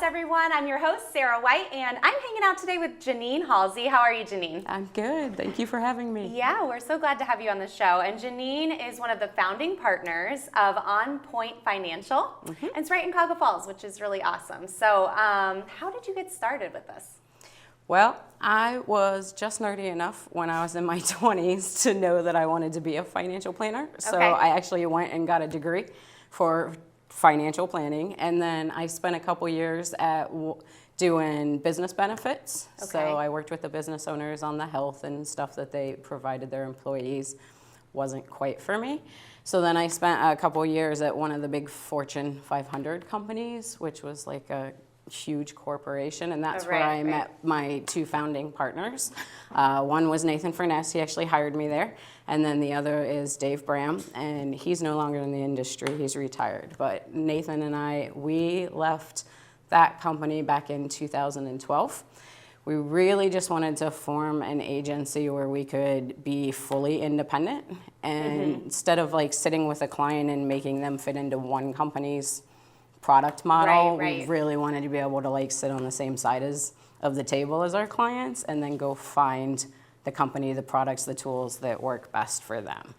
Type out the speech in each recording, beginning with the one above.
Buzz, everyone. I'm your host, Sarah White, and I'm hanging out today with Janine Halsey. How are you, Janine? I'm good. Thank you for having me. Yeah, we're so glad to have you on the show. And Janine is one of the founding partners of On Point Financial. And it's right in Cuyahoga Falls, which is really awesome. So how did you get started with this? Well, I was just nerdy enough when I was in my 20s to know that I wanted to be a financial planner. So I actually went and got a degree for financial planning, and then I spent a couple years at doing business benefits. So I worked with the business owners on the health and stuff that they provided their employees. Wasn't quite for me. So then I spent a couple years at one of the big Fortune 500 companies, which was like a huge corporation, and that's where I met my two founding partners. One was Nathan Furness, he actually hired me there, and then the other is Dave Bram, and he's no longer in the industry, he's retired. But Nathan and I, we left that company back in 2012. We really just wanted to form an agency where we could be fully independent, and instead of like sitting with a client and making them fit into one company's product model, we really wanted to be able to like sit on the same side of the table as our clients and then go find the company, the products, the tools that work best for them.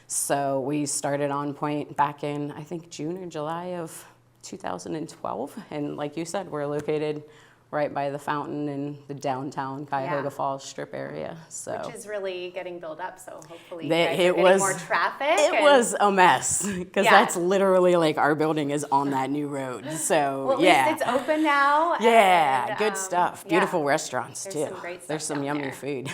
So we started On Point back in, I think, June or July of 2012. And like you said, we're located right by the fountain in the downtown Cuyahoga Falls strip area. So which is really getting built up, so hopefully it was more traffic. It was a mess, because that's literally like our building is on that new road. So well, at least it's open now. Yeah, and, good stuff. Beautiful restaurants too. Some great stuff. There's some yummy food.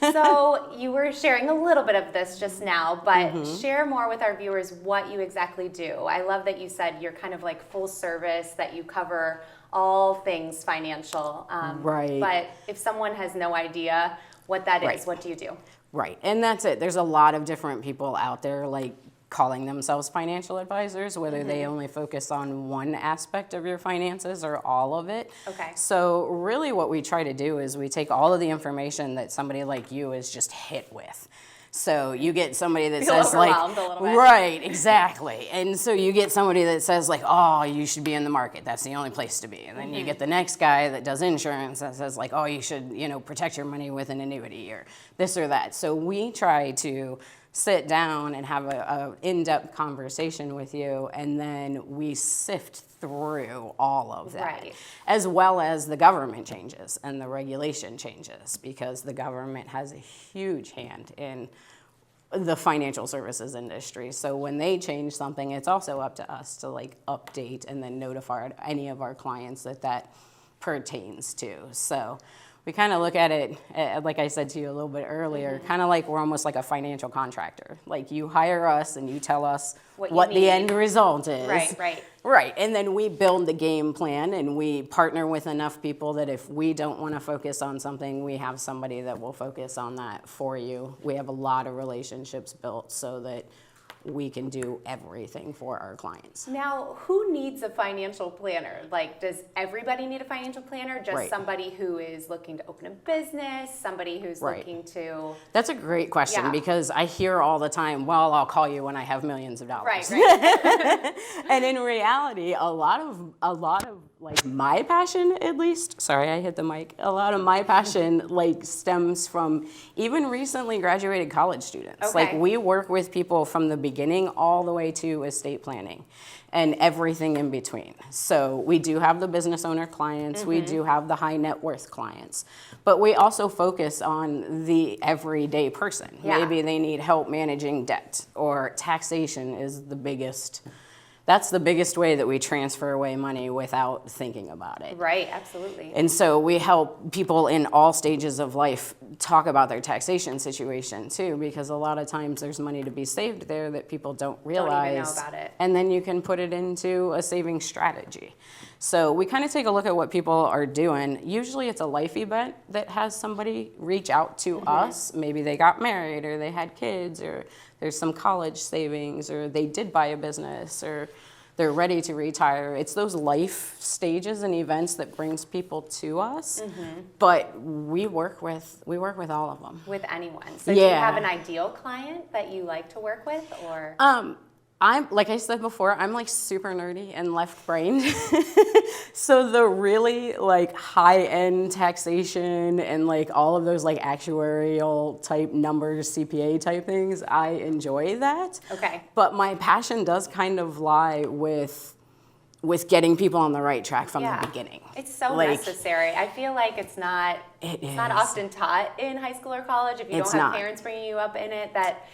So you were sharing a little bit of this just now, but share more with our viewers what you exactly do. I love that you said you're kind of like full service, that you cover all things financial. But if someone has no idea what that is, what do you do? Right, and that's it. There's a lot of different people out there like calling themselves financial advisors, whether they only focus on one aspect of your finances or all of it. So really what we try to do is we take all of the information that somebody like you is just hit with. So you get somebody that says like, right, exactly. And so you get somebody that says like, oh, you should be in the market. That's the only place to be. And then you get the next guy that does insurance that says like, oh, you should, protect your money with an annuity or this or that. So we try to sit down and have a in-depth conversation with you, and then we sift through all of that, as well as the government changes and the regulation changes, because the government has a huge hand in the financial services industry. So when they change something, it's also up to us to like update and then notify any of our clients that pertains to. So we kind of look at it, like I said to you a little bit earlier, kind of like we're almost like a financial contractor. Like you hire us and you tell us what the end result is. Right, and then we build the game plan and we partner with enough people that if we don't want to focus on something, we have somebody that will focus on that for you. We have a lot of relationships built so that we can do everything for our clients. Now, who needs a financial planner? Like, does everybody need a financial planner? Just somebody who is looking to open a business, somebody who's looking to... That's a great question, because I hear all the time, well, I'll call you when I have millions of dollars. And in reality, a lot of like my passion, at least, sorry, I hit the mic. A lot of my passion like stems from even recently graduated college students. Like we work with people from the beginning all the way to estate planning and everything in between. So we do have the business owner clients, we do have the high net worth clients, but we also focus on the everyday person. Maybe they need help managing debt, or taxation is the biggest. That's the biggest way that we transfer away money without thinking about it. Right, absolutely. And so we help people in all stages of life talk about their taxation situation too, because a lot of times there's money to be saved there that people don't realize. Don't even know about it. And then you can put it into a saving strategy. So we kind of take a look at what people are doing. Usually it's a life event that has somebody reach out to us. Maybe they got married or they had kids, or there's some college savings, or they did buy a business, or they're ready to retire. It's those life stages and events that brings people to us. But we work with all of them. With anyone. So do you have an ideal client that you like to work with, or? I'm, like I said before, I'm like super nerdy and left-brained. So the really like high-end taxation and like all of those like actuarial type numbers, CPA type things, I enjoy that. Okay. But my passion does kind of lie with getting people on the right track from the beginning. It's so necessary. I feel like it's not often taught in high school or college if you don't have parents bringing you up in it, that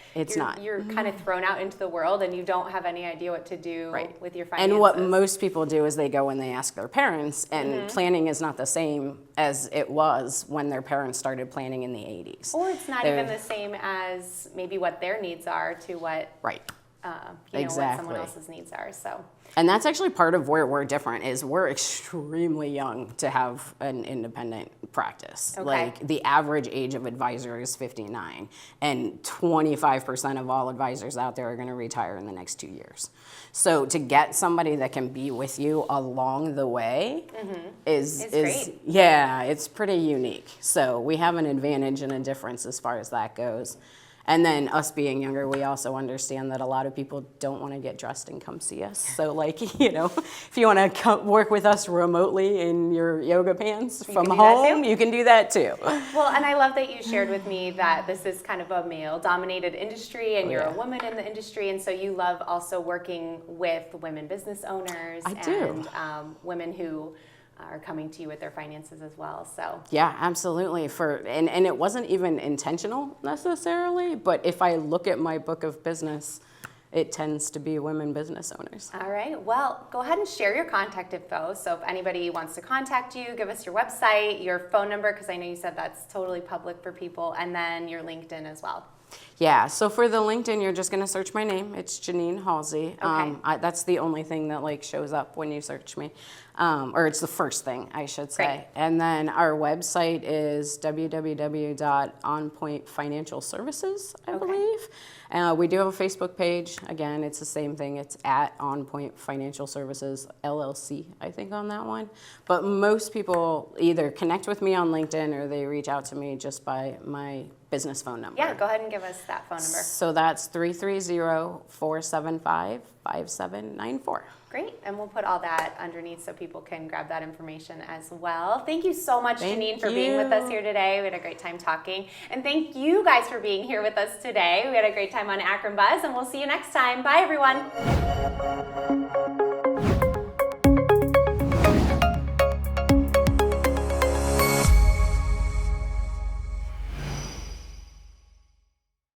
you're kind of thrown out into the world and you don't have any idea what to do with your finances. And what most people do is they go and they ask their parents, and planning is not the same as it was when their parents started planning in the 80s. Or it's not even the same as maybe what their needs are to what what someone else's needs are. So. And that's actually part of where we're different, is we're extremely young to have an independent practice. Okay. Like the average age of advisor is 59, and 25% of all advisors out there are going to retire in the next 2 years. So to get somebody that can be with you along the way is great. Yeah, it's pretty unique. So we have an advantage and a difference as far as that goes. And then us being younger, we also understand that a lot of people don't want to get dressed and come see us. So like, if you want to work with us remotely in your yoga pants from home, you can do that too. Well, and I love that you shared with me that this is kind of a male-dominated industry and you're a woman in the industry. And so you love also working with women business owners and women who are coming to you with their finances as well. So yeah, absolutely. And it wasn't even intentional necessarily, but if I look at my book of business, it tends to be women business owners. All right. Well, go ahead and share your contact info. So if anybody wants to contact you, give us your website, your phone number, because I know you said that's totally public for people, and then your LinkedIn as well. Yeah, so for the LinkedIn, you're just going to search my name. It's Janine Halsey. Okay. That's the only thing that like shows up when you search me. Or it's the first thing, I should say. Great. And then our website is www.onpointfinancialservices, I believe. We do have a Facebook page. Again, it's the same thing. It's at On Point Financial Services LLC, I think, on that one. But most people either connect with me on LinkedIn or they reach out to me just by my business phone number. Yeah, go ahead and give us that phone number. So that's 330-475-5794. Great, and we'll put all that underneath so people can grab that information as well. Thank you so much, Janine, for being with us here today. We had a great time talking. And thank you guys for being here with us today. We had a great time on Akron Buzz, and we'll see you next time. Bye, everyone.